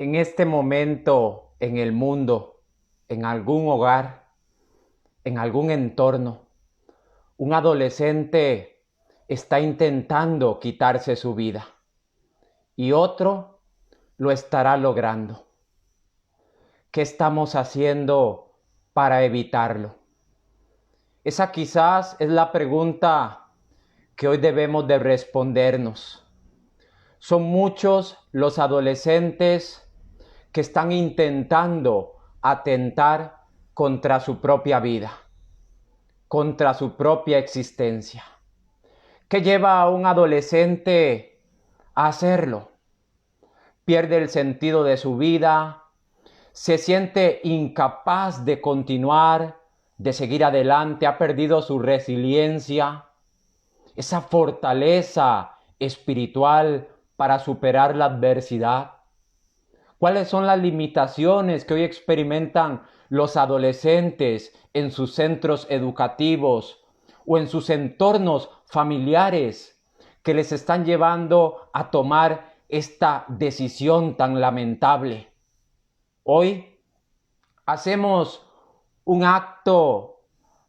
En este momento en el mundo, en algún hogar, en algún entorno, un adolescente está intentando quitarse su vida y otro lo estará logrando. ¿Qué estamos haciendo para evitarlo? Esa quizás es la pregunta que hoy debemos de respondernos. Son muchos los adolescentes que están intentando atentar contra su propia vida, contra su propia existencia. ¿Qué lleva a un adolescente a hacerlo? Pierde el sentido de su vida, se siente incapaz de continuar, de seguir adelante, ha perdido su resiliencia, esa fortaleza espiritual para superar la adversidad. ¿Cuáles son las limitaciones que hoy experimentan los adolescentes en sus centros educativos o en sus entornos familiares que les están llevando a tomar esta decisión tan lamentable? Hoy hacemos un acto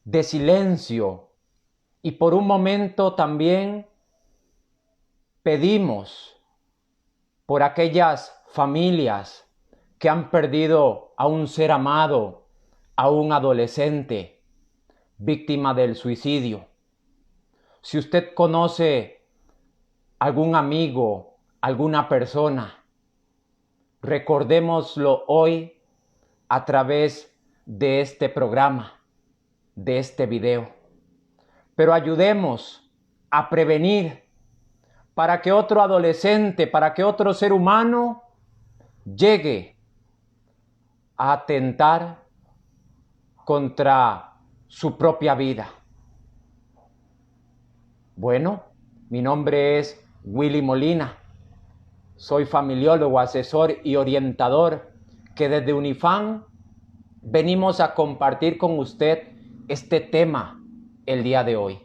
de silencio y por un momento también pedimos por aquellas familias que han perdido a un ser amado, a un adolescente víctima del suicidio. Si usted conoce algún amigo, alguna persona, recordémoslo hoy a través de este programa, de este video. Pero ayudemos a prevenir para que otro adolescente, para que otro ser humano llegue a atentar contra su propia vida. Bueno, mi nombre es Willy Molina. Soy familiólogo, asesor y orientador que desde Unifam venimos a compartir con usted este tema el día de hoy.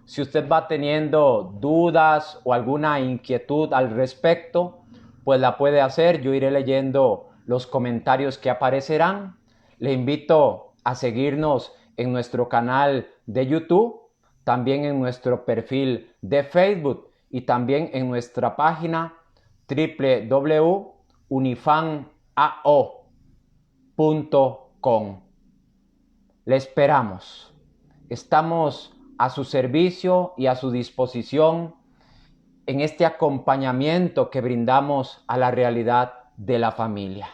Si usted va teniendo dudas o alguna inquietud al respecto, pues la puede hacer. Yo iré leyendo los comentarios que aparecerán. Le invito a seguirnos en nuestro canal de YouTube, también en nuestro perfil de Facebook y también en nuestra página www.unifamao.com. Le esperamos. Estamos a su servicio y a su disposición en este acompañamiento que brindamos a la realidad de la familia.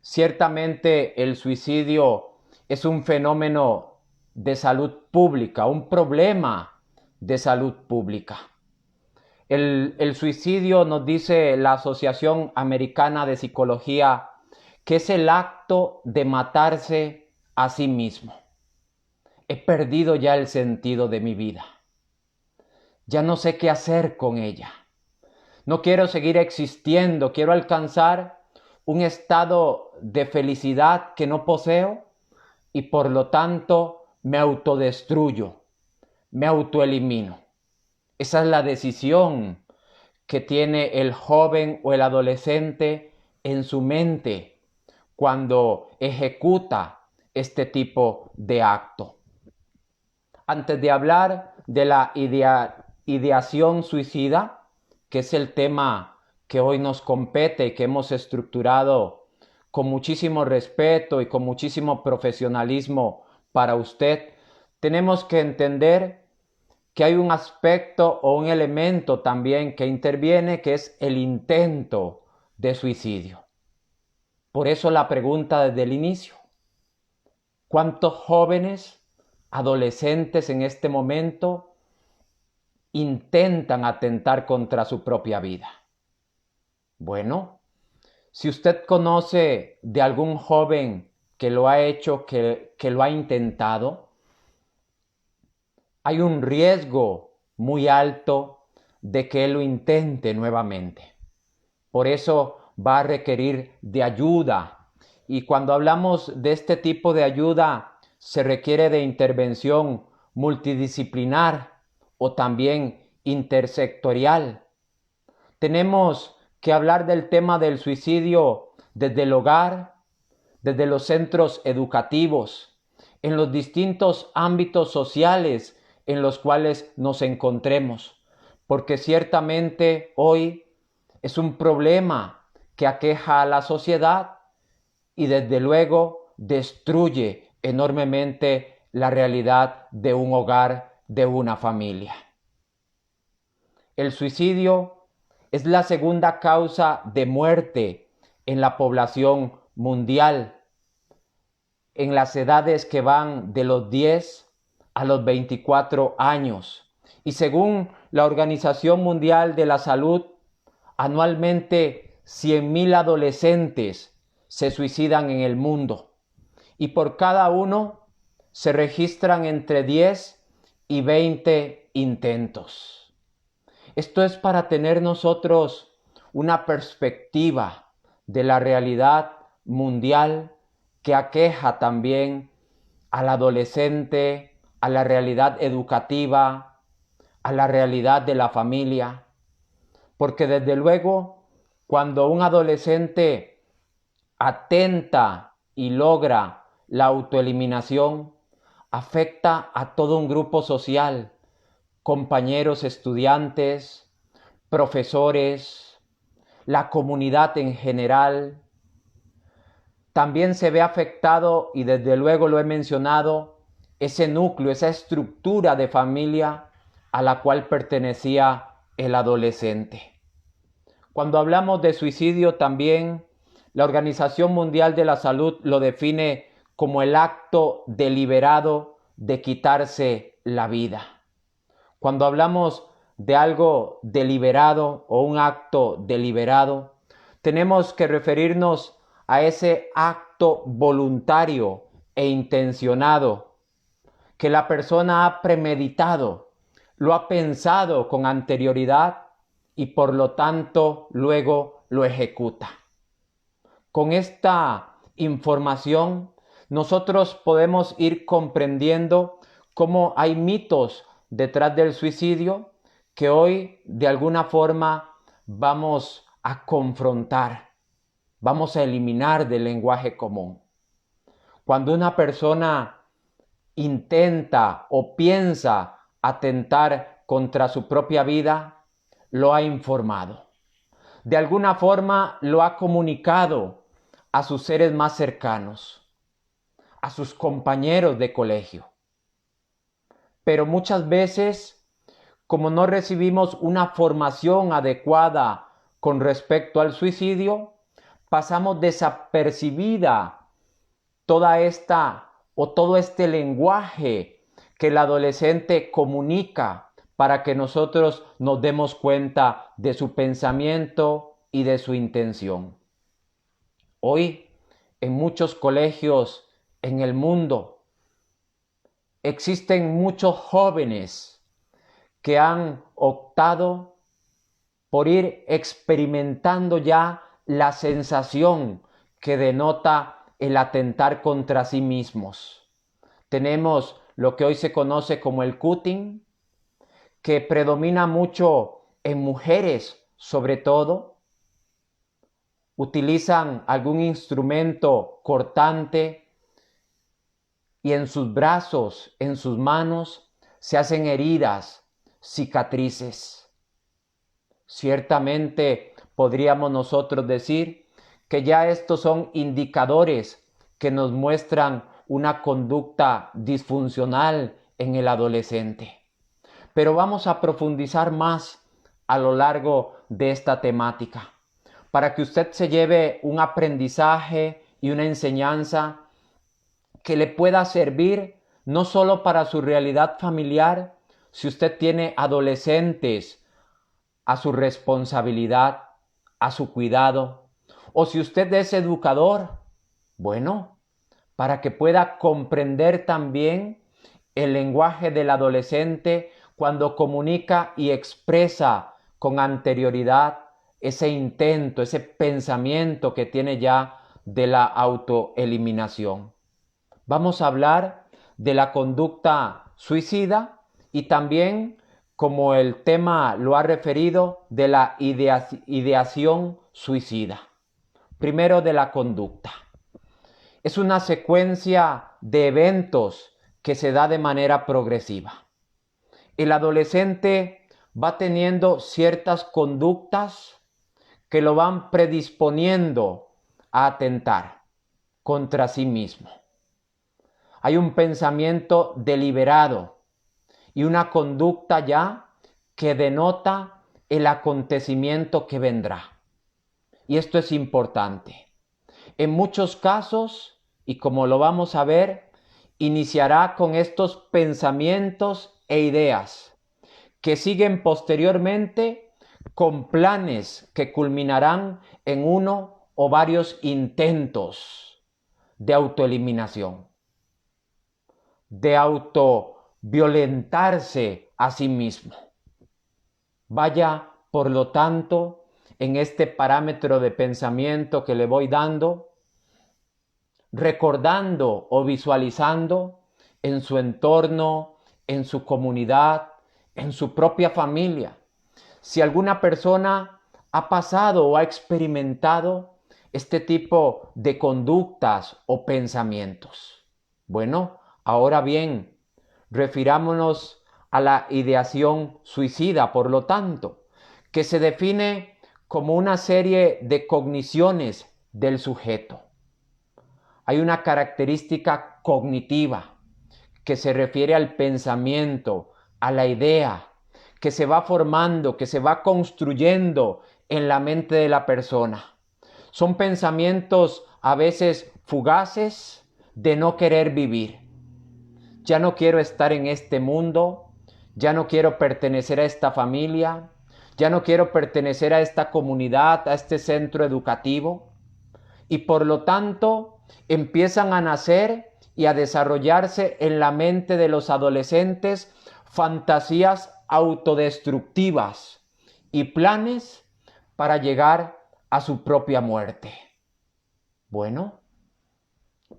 Ciertamente el suicidio es un fenómeno de salud pública, un problema de salud pública. El suicidio, nos dice la Asociación Americana de Psicología, que es el acto de matarse a sí mismo. He perdido ya el sentido de mi vida. Ya no sé qué hacer con ella. No quiero seguir existiendo, quiero alcanzar un estado de felicidad que no poseo y por lo tanto me autodestruyo, me autoelimino. Esa es la decisión que tiene el joven o el adolescente en su mente cuando ejecuta este tipo de acto. Antes de hablar de la ideación suicida, que es el tema que hoy nos compete y que hemos estructurado con muchísimo respeto y con muchísimo profesionalismo para usted, tenemos que entender que hay un aspecto o un elemento también que interviene, que es el intento de suicidio. Por eso la pregunta desde el inicio: ¿cuántos jóvenes, adolescentes en este momento intentan atentar contra su propia vida? Bueno, si usted conoce de algún joven que lo ha hecho, que lo ha intentado, hay un riesgo muy alto de que él lo intente nuevamente. Por eso va a requerir de ayuda. Y cuando hablamos de este tipo de ayuda, se requiere de intervención multidisciplinar o también intersectorial. Tenemos que hablar del tema del suicidio desde el hogar, desde los centros educativos, en los distintos ámbitos sociales en los cuales nos encontremos, porque ciertamente hoy es un problema que aqueja a la sociedad y desde luego destruye enormemente la realidad de un hogar, de una familia. El suicidio es la segunda causa de muerte en la población mundial, en las edades que van de los 10 a los 24 años. Y según la Organización Mundial de la Salud, anualmente 100.000 adolescentes se suicidan en el mundo. Y por cada uno se registran entre 10 y 20 intentos. Esto es para tener nosotros una perspectiva de la realidad mundial que aqueja también al adolescente, a la realidad educativa, a la realidad de la familia. Porque desde luego, cuando un adolescente atenta y logra la autoeliminación, afecta a todo un grupo social, compañeros estudiantes, profesores, la comunidad en general. También se ve afectado, y desde luego lo he mencionado, ese núcleo, esa estructura de familia a la cual pertenecía el adolescente. Cuando hablamos de suicidio también, la Organización Mundial de la Salud lo define como el acto deliberado de quitarse la vida. Cuando hablamos de algo deliberado o un acto deliberado, tenemos que referirnos a ese acto voluntario e intencionado que la persona ha premeditado, lo ha pensado con anterioridad y por lo tanto luego lo ejecuta. Con esta información nosotros podemos ir comprendiendo cómo hay mitos detrás del suicidio que hoy de alguna forma vamos a confrontar, vamos a eliminar del lenguaje común. Cuando una persona intenta o piensa atentar contra su propia vida, lo ha informado. De alguna forma lo ha comunicado a sus seres más cercanos, a sus compañeros de colegio. Pero muchas veces, como no recibimos una formación adecuada con respecto al suicidio, pasamos desapercibida toda esta o todo este lenguaje que el adolescente comunica para que nosotros nos demos cuenta de su pensamiento y de su intención. Hoy, en muchos colegios en el mundo, existen muchos jóvenes que han optado por ir experimentando ya la sensación que denota el atentar contra sí mismos. Tenemos lo que hoy se conoce como el cutting, que predomina mucho en mujeres sobre todo. Utilizan algún instrumento cortante y en sus brazos, en sus manos, se hacen heridas, cicatrices. Ciertamente podríamos nosotros decir que ya estos son indicadores que nos muestran una conducta disfuncional en el adolescente. Pero vamos a profundizar más a lo largo de esta temática, para que usted se lleve un aprendizaje y una enseñanza que le pueda servir no solo para su realidad familiar, si usted tiene adolescentes a su responsabilidad, a su cuidado, o si usted es educador, bueno, para que pueda comprender también el lenguaje del adolescente cuando comunica y expresa con anterioridad ese intento, ese pensamiento que tiene ya de la autoeliminación. Vamos a hablar de la conducta suicida y también, como el tema lo ha referido, de la ideación suicida. Primero, de la conducta. Es una secuencia de eventos que se da de manera progresiva. El adolescente va teniendo ciertas conductas que lo van predisponiendo a atentar contra sí mismo. Hay un pensamiento deliberado y una conducta ya que denota el acontecimiento que vendrá. Y esto es importante. En muchos casos, y como lo vamos a ver, iniciará con estos pensamientos e ideas que siguen posteriormente con planes que culminarán en uno o varios intentos de autoeliminación, de autoviolentarse a sí mismo. Vaya, por lo tanto, en este parámetro de pensamiento que le voy dando, recordando o visualizando en su entorno, en su comunidad, en su propia familia. Si alguna persona ha pasado o ha experimentado este tipo de conductas o pensamientos. Bueno, ahora bien, refirámonos a la ideación suicida, por lo tanto, que se define como una serie de cogniciones del sujeto. Hay una característica cognitiva que se refiere al pensamiento, a la idea, que se va formando, que se va construyendo en la mente de la persona. Son pensamientos a veces fugaces de no querer vivir. Ya no quiero estar en este mundo, ya no quiero pertenecer a esta familia, ya no quiero pertenecer a esta comunidad, a este centro educativo. Y por lo tanto empiezan a nacer y a desarrollarse en la mente de los adolescentes fantasías autodestructivas y planes para llegar a su propia muerte. Bueno,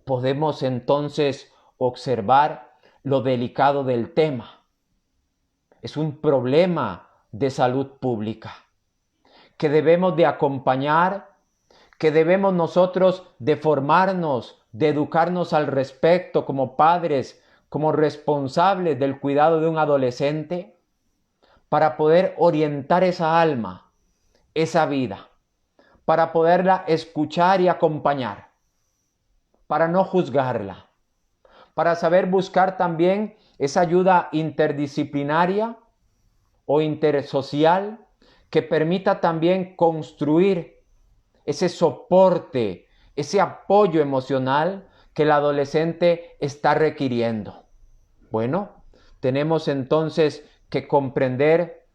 podemos entonces observar lo delicado del tema. Es un problema de salud pública que debemos de acompañar, que debemos nosotros de formarnos, de educarnos al respecto como padres, como responsables del cuidado de un adolescente, para poder orientar esa alma, esa vida, para poderla escuchar y acompañar, para no juzgarla, para saber buscar también esa ayuda interdisciplinaria o intersocial que permita también construir ese soporte, ese apoyo emocional que el adolescente está requiriendo. Bueno, tenemos entonces que comprender,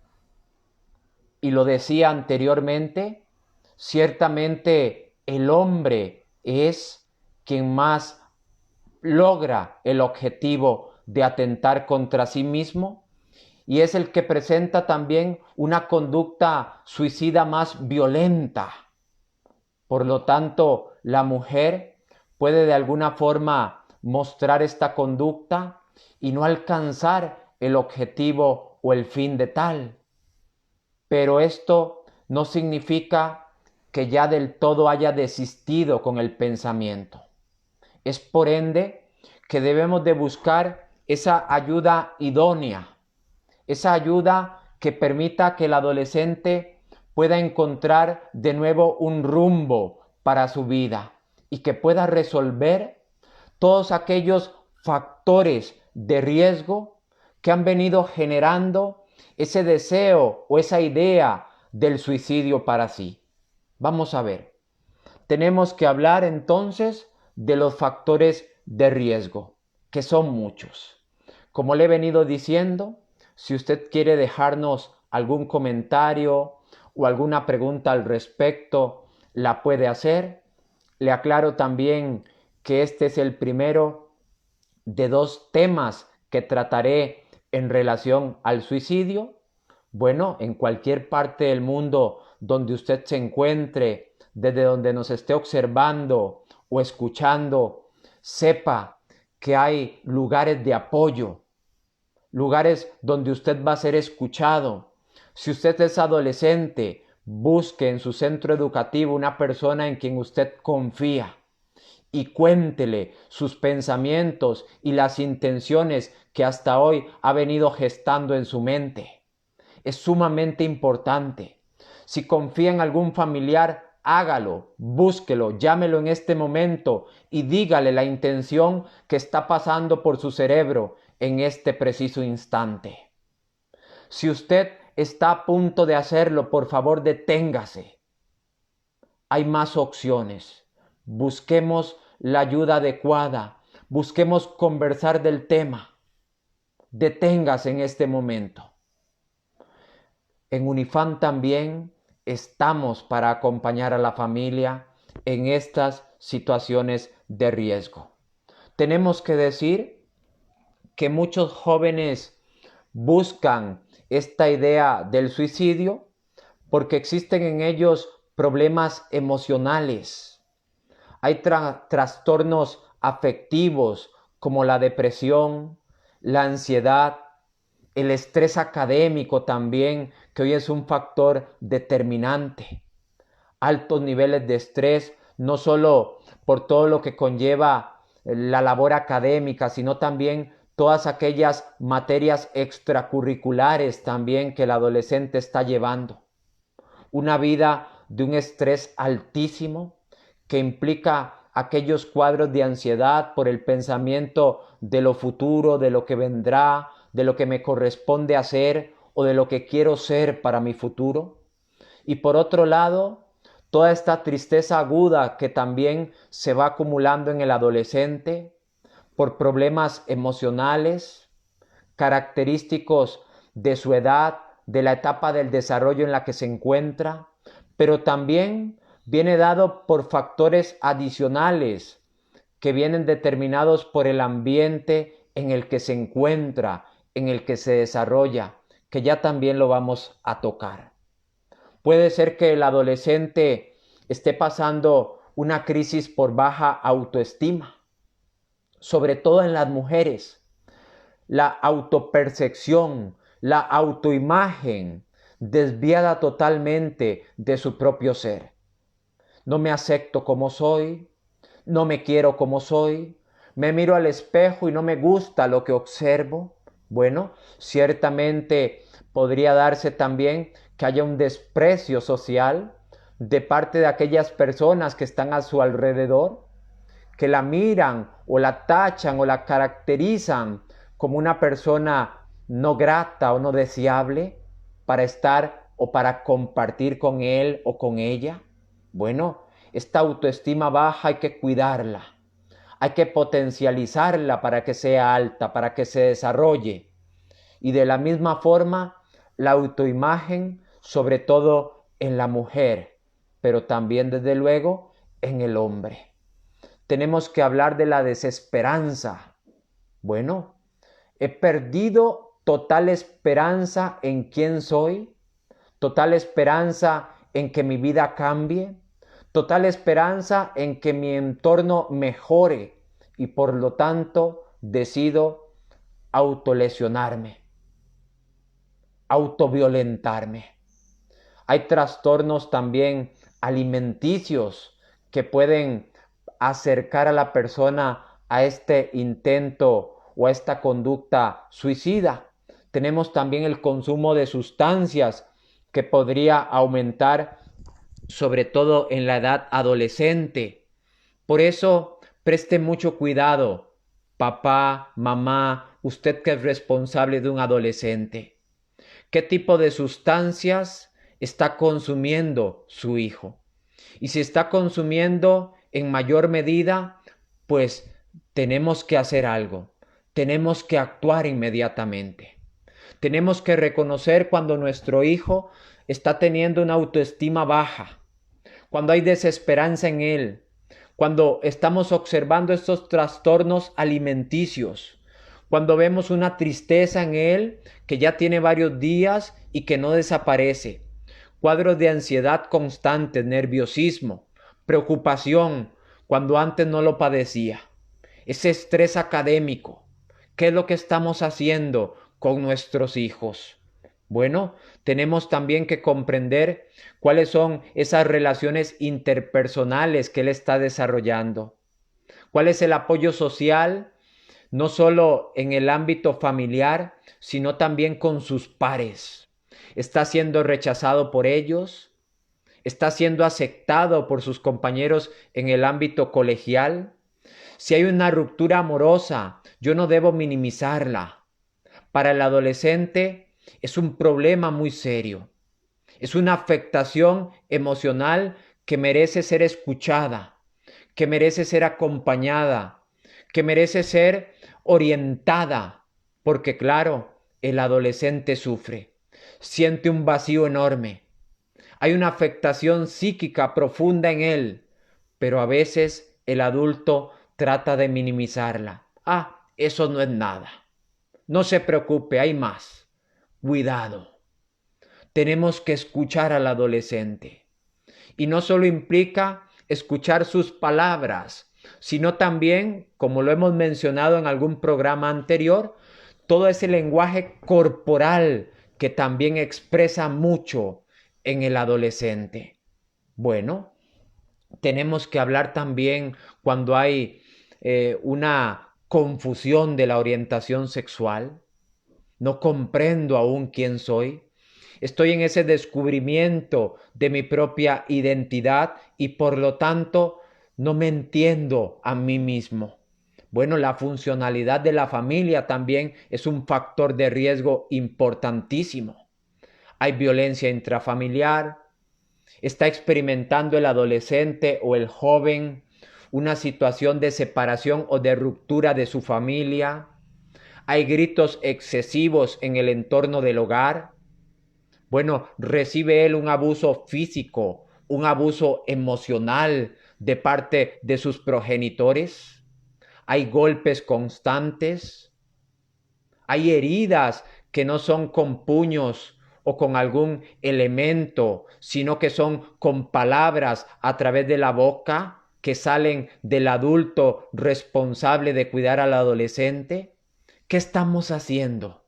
y lo decía anteriormente, ciertamente el hombre es quien más logra el objetivo de atentar contra sí mismo y es el que presenta también una conducta suicida más violenta. Por lo tanto, la mujer puede de alguna forma mostrar esta conducta y no alcanzar el objetivo o el fin de tal. Pero esto no significa que ya del todo haya desistido con el pensamiento. Es por ende que debemos de buscar esa ayuda idónea, esa ayuda que permita que el adolescente pueda encontrar de nuevo un rumbo para su vida y que pueda resolver todos aquellos factores de riesgo que han venido generando ese deseo o esa idea del suicidio para sí. Vamos a ver. Tenemos que hablar entonces de los factores de riesgo, que son muchos. Como le he venido diciendo, si usted quiere dejarnos algún comentario o alguna pregunta al respecto, la puede hacer. Le aclaro también que este es el primero de 2 temas que trataré en relación al suicidio. Bueno, en cualquier parte del mundo donde usted se encuentre, desde donde nos esté observando o escuchando, sepa que hay lugares de apoyo, lugares donde usted va a ser escuchado. Si usted es adolescente, busque en su centro educativo una persona en quien usted confía y cuéntele sus pensamientos y las intenciones que hasta hoy ha venido gestando en su mente. Es sumamente importante. Si confía en algún familiar, hágalo, búsquelo, llámelo en este momento y dígale la intención que está pasando por su cerebro en este preciso instante. Si usted está a punto de hacerlo, por favor deténgase. Hay más opciones. Busquemos la ayuda adecuada. Busquemos conversar del tema. Deténgase en este momento. En Unifam también estamos para acompañar a la familia en estas situaciones de riesgo. Tenemos que decir que muchos jóvenes buscan esta idea del suicidio porque existen en ellos problemas emocionales. Hay trastornos afectivos como la depresión, la ansiedad, el estrés académico también, que hoy es un factor determinante. Altos niveles de estrés, no solo por todo lo que conlleva la labor académica, sino también todas aquellas materias extracurriculares también que el adolescente está llevando. Una vida de un estrés altísimo que implica aquellos cuadros de ansiedad por el pensamiento de lo futuro, de lo que vendrá, de lo que me corresponde hacer o de lo que quiero ser para mi futuro. Y por otro lado, toda esta tristeza aguda que también se va acumulando en el adolescente por problemas emocionales, característicos de su edad, de la etapa del desarrollo en la que se encuentra, pero también viene dado por factores adicionales que vienen determinados por el ambiente en el que se encuentra, en el que se desarrolla, que ya también lo vamos a tocar. Puede ser que el adolescente esté pasando una crisis por baja autoestima, sobre todo en las mujeres. La autopercepción, la autoimagen desviada totalmente de su propio ser. No me acepto como soy, no me quiero como soy, me miro al espejo y no me gusta lo que observo. Bueno, ciertamente podría darse también que haya un desprecio social de parte de aquellas personas que están a su alrededor, que la miran o la tachan o la caracterizan como una persona no grata o no deseable para estar o para compartir con él o con ella. Bueno, esta autoestima baja hay que cuidarla, hay que potencializarla para que sea alta, para que se desarrolle. Y de la misma forma, la autoimagen, sobre todo en la mujer, pero también desde luego en el hombre. Tenemos que hablar de la desesperanza. Bueno, he perdido total esperanza en quién soy, total esperanza en que mi vida cambie, total esperanza en que mi entorno mejore y por lo tanto decido autolesionarme, autoviolentarme. Hay trastornos también alimenticios que pueden acercar a la persona a este intento o a esta conducta suicida. Tenemos también el consumo de sustancias que podría aumentar sobre todo en la edad adolescente. Por eso, preste mucho cuidado, papá, mamá, usted que es responsable de un adolescente. ¿Qué tipo de sustancias está consumiendo su hijo? Y si está consumiendo en mayor medida, pues tenemos que hacer algo. Tenemos que actuar inmediatamente. Tenemos que reconocer cuando nuestro hijo está teniendo una autoestima baja, cuando hay desesperanza en él, cuando estamos observando estos trastornos alimenticios, cuando vemos una tristeza en él que ya tiene varios días y que no desaparece, cuadros de ansiedad constante, nerviosismo, preocupación, cuando antes no lo padecía, ese estrés académico. ¿Qué es lo que estamos haciendo con nuestros hijos? Bueno, tenemos también que comprender cuáles son esas relaciones interpersonales que él está desarrollando. ¿Cuál es el apoyo social? No solo en el ámbito familiar, sino también con sus pares. ¿Está siendo rechazado por ellos? ¿Está siendo aceptado por sus compañeros en el ámbito colegial? Si hay una ruptura amorosa, yo no debo minimizarla. Para el adolescente es un problema muy serio. Es una afectación emocional que merece ser escuchada, que merece ser acompañada, que merece ser orientada, porque claro, el adolescente sufre, siente un vacío enorme, hay una afectación psíquica profunda en él, pero a veces el adulto trata de minimizarla. Ah, eso no es nada. No se preocupe, hay más. Cuidado. Tenemos que escuchar al adolescente. Y no solo implica escuchar sus palabras, sino también, como lo hemos mencionado en algún programa anterior, todo ese lenguaje corporal que también expresa mucho en el adolescente. Bueno, tenemos que hablar también cuando hay una confusión de la orientación sexual. No comprendo aún quién soy. Estoy en ese descubrimiento de mi propia identidad y por lo tanto no me entiendo a mí mismo. Bueno, la funcionalidad de la familia también es un factor de riesgo importantísimo. Hay violencia intrafamiliar, está experimentando el adolescente o el joven una situación de separación o de ruptura de su familia. Hay gritos excesivos en el entorno del hogar. Bueno, recibe él un abuso físico, un abuso emocional de parte de sus progenitores. Hay golpes constantes. Hay heridas que no son con puños o con algún elemento, sino que son con palabras a través de la boca que salen del adulto responsable de cuidar al adolescente. ¿Qué estamos haciendo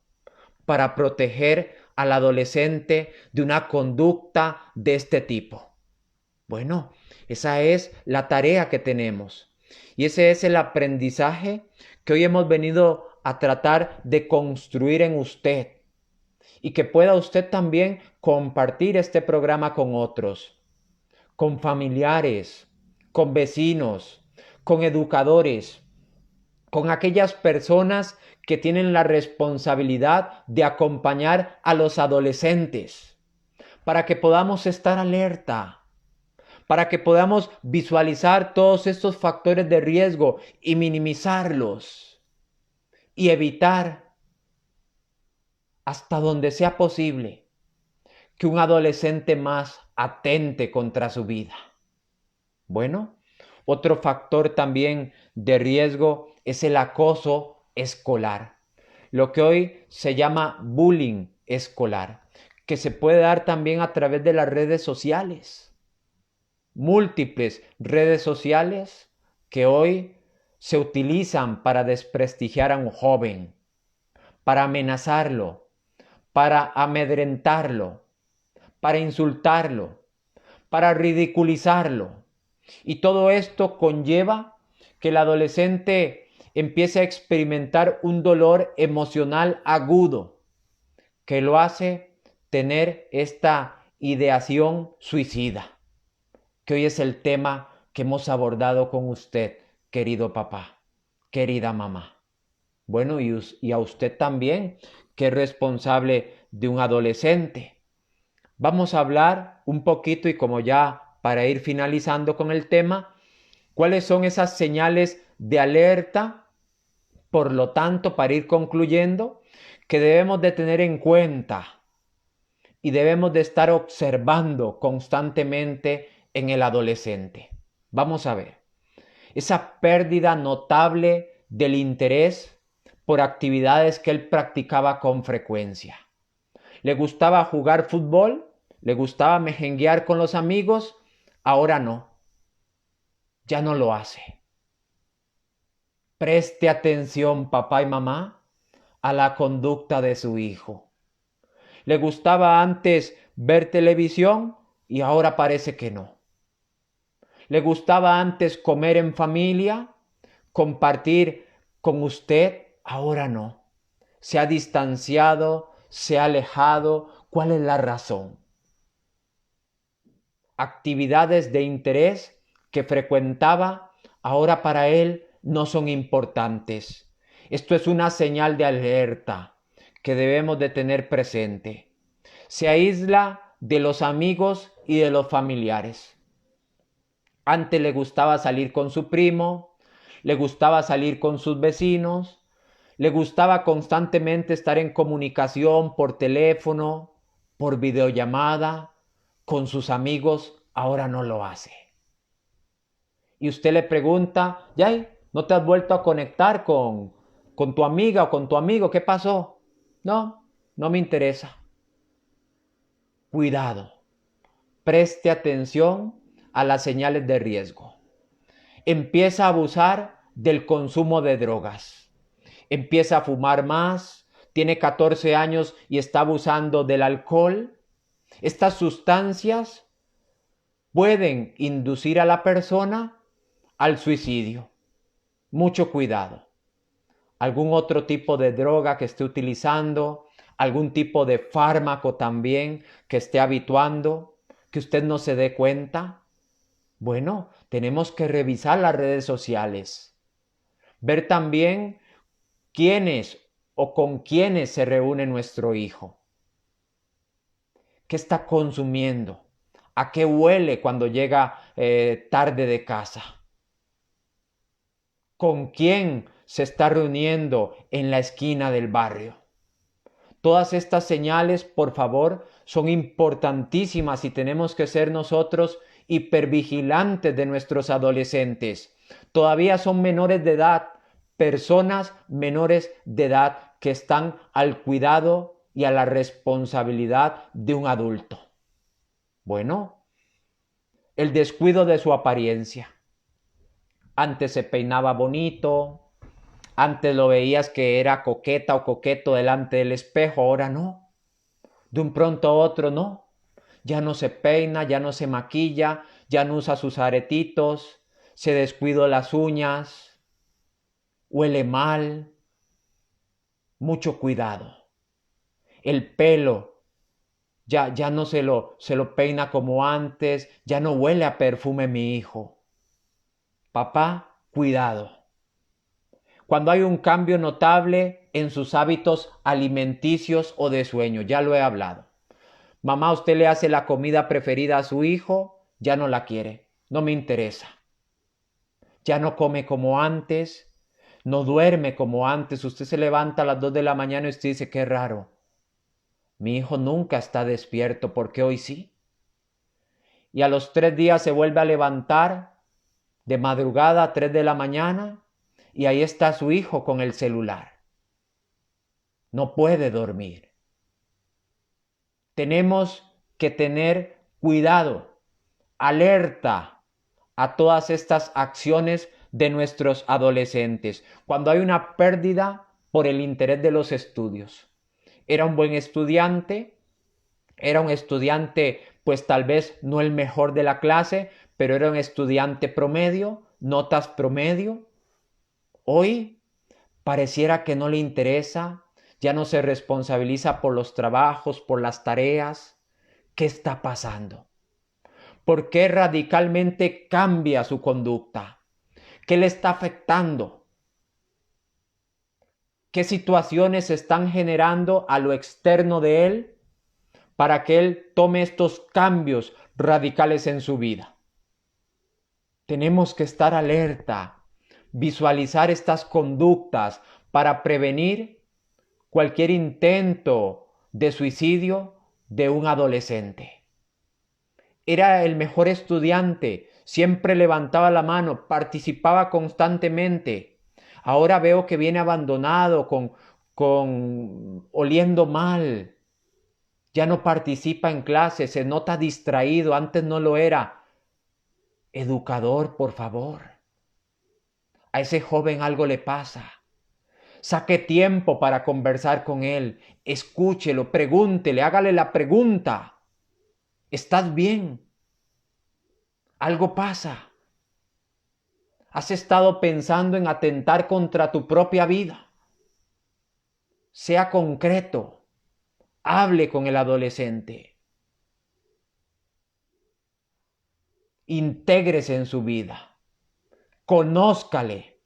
para proteger al adolescente de una conducta de este tipo? Bueno, esa es la tarea que tenemos. Y ese es el aprendizaje que hoy hemos venido a tratar de construir en usted. Y que pueda usted también compartir este programa con otros, con familiares, con vecinos, con educadores, con aquellas personas que tienen la responsabilidad de acompañar a los adolescentes, para que podamos estar alerta, para que podamos visualizar todos estos factores de riesgo y minimizarlos y evitar hasta donde sea posible que un adolescente más atente contra su vida. Bueno, otro factor también de riesgo es el acoso escolar, lo que hoy se llama bullying escolar, que se puede dar también a través de las redes sociales. Múltiples redes sociales que hoy se utilizan para desprestigiar a un joven, para amenazarlo, para amedrentarlo, para insultarlo, para ridiculizarlo. Y todo esto conlleva que el adolescente empiece a experimentar un dolor emocional agudo que lo hace tener esta ideación suicida, que hoy es el tema que hemos abordado con usted, querido papá, querida mamá. Bueno, y a usted también, que es responsable de un adolescente. Vamos a hablar un poquito y como ya para ir finalizando con el tema, cuáles son esas señales de alerta, por lo tanto, para ir concluyendo, que debemos de tener en cuenta y debemos de estar observando constantemente en el adolescente. Vamos a ver, esa pérdida notable del interés por actividades que él practicaba con frecuencia. ¿Le gustaba jugar fútbol? ¿Le gustaba mejenguear con los amigos? Ahora no. Ya no lo hace. Preste atención, papá y mamá, a la conducta de su hijo. Le gustaba antes ver televisión y ahora parece que no. Le gustaba antes comer en familia, compartir con usted, ahora no. Se ha distanciado, se ha alejado. ¿Cuál es la razón? Actividades de interés que frecuentaba, ahora para él no son importantes. Esto es una señal de alerta que debemos de tener presente. Se aísla de los amigos y de los familiares. Antes le gustaba salir con su primo, le gustaba salir con sus vecinos, le gustaba constantemente estar en comunicación por teléfono, por videollamada, con sus amigos, ahora no lo hace. Y usted le pregunta, ¿ya no te has vuelto a conectar con tu amiga o con tu amigo? ¿Qué pasó? No, no me interesa. Cuidado, preste atención a las señales de riesgo. Empieza a abusar del consumo de drogas. Empieza a fumar más, tiene 14 años y está abusando del alcohol. Estas sustancias pueden inducir a la persona al suicidio. Mucho cuidado. Algún otro tipo de droga que esté utilizando, algún tipo de fármaco también que esté habituando, que usted no se dé cuenta. Bueno, tenemos que revisar las redes sociales, ver también quiénes o con quiénes se reúne nuestro hijo. ¿Qué está consumiendo? ¿A qué huele cuando llega tarde de casa? ¿Con quién se está reuniendo en la esquina del barrio? Todas estas señales, por favor, son importantísimas y tenemos que ser nosotros hipervigilantes de nuestros adolescentes. Todavía son menores de edad, personas menores de edad que están al cuidado y a la responsabilidad de un adulto. Bueno, el descuido de su apariencia. Antes se peinaba bonito, antes lo veías que era coqueta o coqueto delante del espejo, ahora no. De un pronto a otro no. Ya no se peina, ya no se maquilla, ya no usa sus aretitos, se descuidó las uñas, huele mal. Mucho cuidado. El pelo ya no se lo peina como antes, ya no huele a perfume mi hijo. Papá, cuidado. Cuando hay un cambio notable en sus hábitos alimenticios o de sueño, ya lo he hablado. Mamá, usted le hace la comida preferida a su hijo, ya no la quiere, no me interesa. Ya no come como antes, no duerme como antes. Usted se levanta a las 2 de la mañana y usted dice, qué raro. Mi hijo nunca está despierto, ¿por qué hoy sí? Y a los 3 días se vuelve a levantar de madrugada a 3 de la mañana y ahí está su hijo con el celular. No puede dormir. Tenemos que tener cuidado, alerta a todas estas acciones de nuestros adolescentes. Cuando hay una pérdida por el interés de los estudios. Era un buen estudiante, era un estudiante pues tal vez no el mejor de la clase, pero era un estudiante promedio, notas promedio. Hoy pareciera que no le interesa, ya no se responsabiliza por los trabajos, por las tareas. ¿Qué está pasando? ¿Por qué radicalmente cambia su conducta? ¿Qué le está afectando? ¿Qué situaciones se están generando a lo externo de él para que él tome estos cambios radicales en su vida? Tenemos que estar alerta, visualizar estas conductas para prevenir cualquier intento de suicidio de un adolescente. Era el mejor estudiante, siempre levantaba la mano, participaba constantemente. Ahora veo que viene abandonado, oliendo mal. Ya no participa en clases, se nota distraído, antes no lo era. Educador, por favor. A ese joven algo le pasa. Saque tiempo para conversar con él. Escúchelo, pregúntele, hágale la pregunta. ¿Estás bien? ¿Algo pasa? ¿Has estado pensando en atentar contra tu propia vida? Sea concreto. Hable con el adolescente. Intégrese en su vida. Conózcale.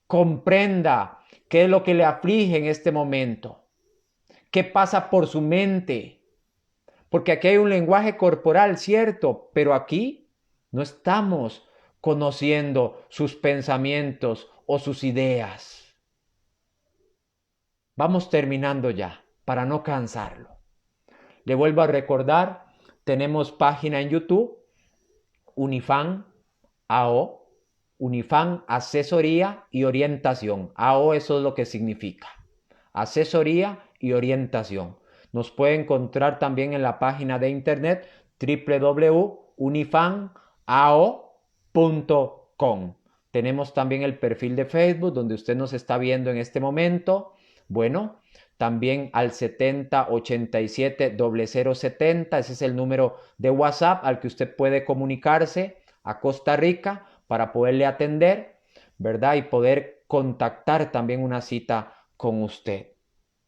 Comprenda qué es lo que le aflige en este momento. ¿Qué pasa por su mente? Porque aquí hay un lenguaje corporal, cierto, pero aquí no estamos conociendo sus pensamientos o sus ideas. Vamos terminando ya, para no cansarlo. Le vuelvo a recordar, tenemos página en YouTube, Unifam AO, Unifam Asesoría y Orientación. AO, eso es lo que significa. Asesoría y orientación. Nos puede encontrar también en la página de internet www.unifamao.com. Tenemos también el perfil de Facebook donde usted nos está viendo en este momento. Bueno, también al 7087 0070, ese es el número de WhatsApp al que usted puede comunicarse a Costa Rica para poderle atender, ¿verdad? Y poder contactar también una cita con usted.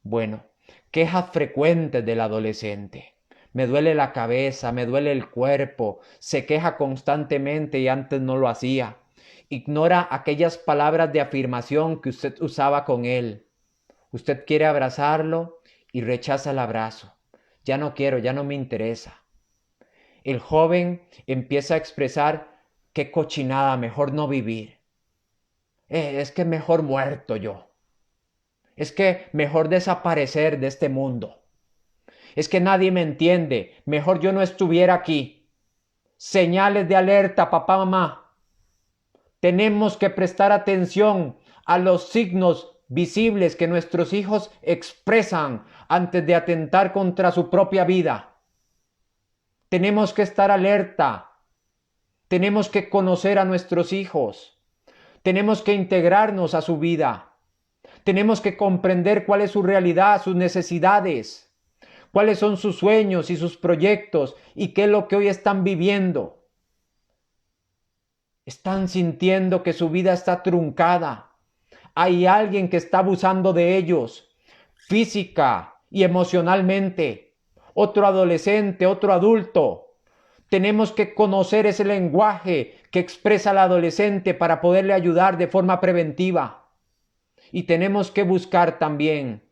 Bueno, quejas frecuentes del adolescente. Me duele la cabeza, me duele el cuerpo, se queja constantemente y antes no lo hacía. Ignora aquellas palabras de afirmación que usted usaba con él. Usted quiere abrazarlo y rechaza el abrazo. Ya no quiero, ya no me interesa. El joven empieza a expresar: qué cochinada, mejor no vivir. Es que mejor muerto yo. Es que mejor desaparecer de este mundo. Es que nadie me entiende, mejor yo no estuviera aquí. Señales de alerta, papá, mamá. Tenemos que prestar atención a los signos visibles que nuestros hijos expresan antes de atentar contra su propia vida. Tenemos que estar alerta. Tenemos que conocer a nuestros hijos. Tenemos que integrarnos a su vida. Tenemos que comprender cuál es su realidad, sus necesidades, cuáles son sus sueños y sus proyectos y qué es lo que hoy están viviendo. Están sintiendo que su vida está truncada. Hay alguien que está abusando de ellos, física y emocionalmente. Otro adolescente, otro adulto. Tenemos que conocer ese lenguaje que expresa el adolescente para poderle ayudar de forma preventiva. Y tenemos que buscar también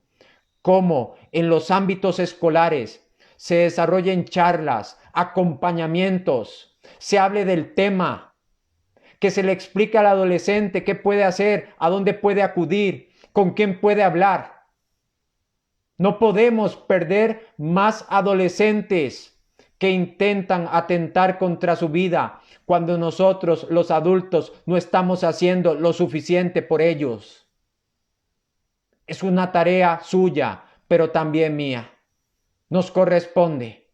cómo en los ámbitos escolares se desarrollen charlas, acompañamientos, se hable del tema, que se le explique al adolescente qué puede hacer, a dónde puede acudir, con quién puede hablar. No podemos perder más adolescentes que intentan atentar contra su vida cuando nosotros, los adultos, no estamos haciendo lo suficiente por ellos. Es una tarea suya, pero también mía. Nos corresponde.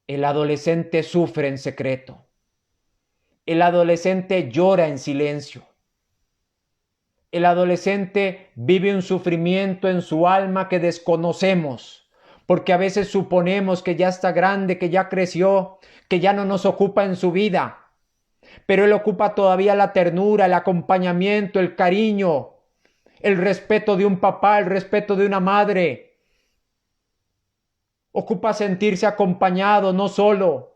El adolescente sufre en secreto. El adolescente llora en silencio. El adolescente vive un sufrimiento en su alma que desconocemos, porque a veces suponemos que ya está grande, que ya creció, que ya no nos ocupa en su vida. Pero él ocupa todavía la ternura, el acompañamiento, el cariño, el respeto de un papá, el respeto de una madre. Ocupa sentirse acompañado, no solo.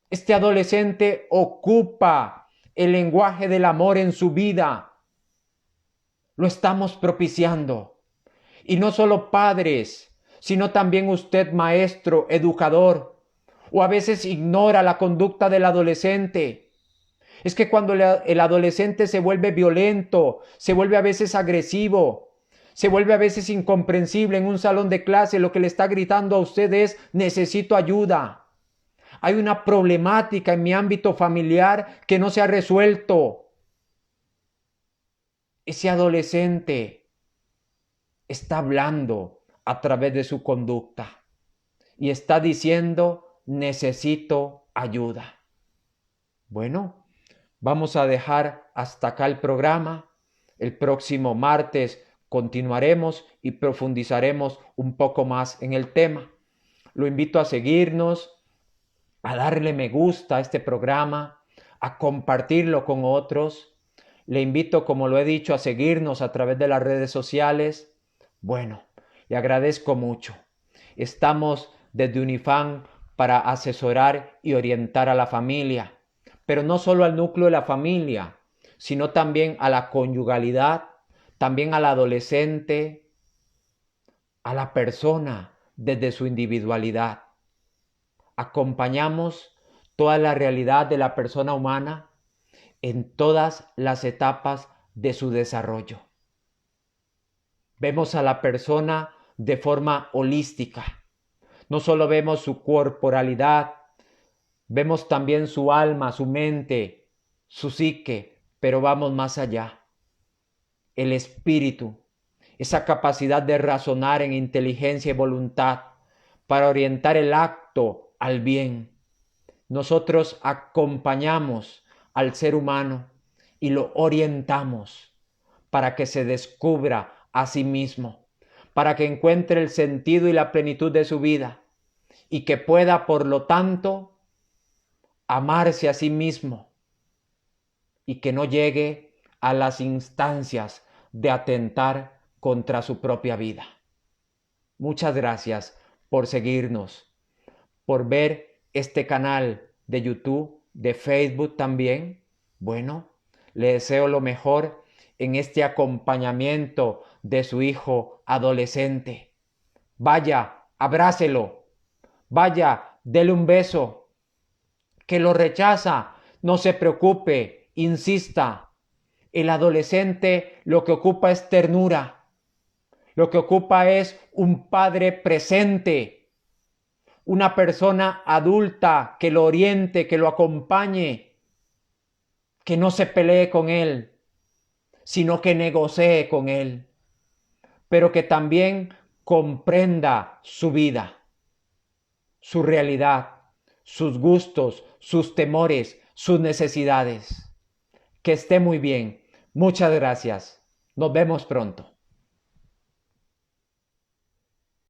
Este adolescente ocupa el lenguaje del amor en su vida. Lo estamos propiciando. Y no solo padres, sino también usted, maestro, educador, o a veces ignora la conducta del adolescente. Es que cuando el adolescente se vuelve violento, se vuelve a veces agresivo, se vuelve a veces incomprensible en un salón de clase, lo que le está gritando a usted es: necesito ayuda. Hay una problemática en mi ámbito familiar que no se ha resuelto. Ese adolescente está hablando a través de su conducta y está diciendo: necesito ayuda. Bueno, vamos a dejar hasta acá el programa. El próximo martes continuaremos y profundizaremos un poco más en el tema. Lo invito a seguirnos, a darle me gusta a este programa, a compartirlo con otros. Le invito, como lo he dicho, a seguirnos a través de las redes sociales. Bueno, le agradezco mucho. Estamos desde Unifam para asesorar y orientar a la familia, pero no solo al núcleo de la familia, sino también a la conyugalidad, también al adolescente, a la persona desde su individualidad. Acompañamos toda la realidad de la persona humana en todas las etapas de su desarrollo. Vemos a la persona de forma holística. No solo vemos su corporalidad, vemos también su alma, su mente, su psique, pero vamos más allá. El espíritu, esa capacidad de razonar en inteligencia y voluntad para orientar el acto al bien. Nosotros acompañamos al ser humano y lo orientamos para que se descubra a sí mismo, para que encuentre el sentido y la plenitud de su vida y que pueda, por lo tanto, amarse a sí mismo y que no llegue a las instancias de atentar contra su propia vida. Muchas gracias por seguirnos, por ver este canal de YouTube, de Facebook también. Bueno, le deseo lo mejor en este acompañamiento de su hijo adolescente. Vaya, abrácelo. Vaya, dele un beso. Que lo rechaza, no se preocupe, insista. El adolescente lo que ocupa es ternura. Lo que ocupa es un padre presente, una persona adulta que lo oriente, que lo acompañe, que no se pelee con él, sino que negocie con él, pero que también comprenda su vida, su realidad, sus gustos, sus temores, sus necesidades. Que esté muy bien. Muchas gracias. Nos vemos pronto.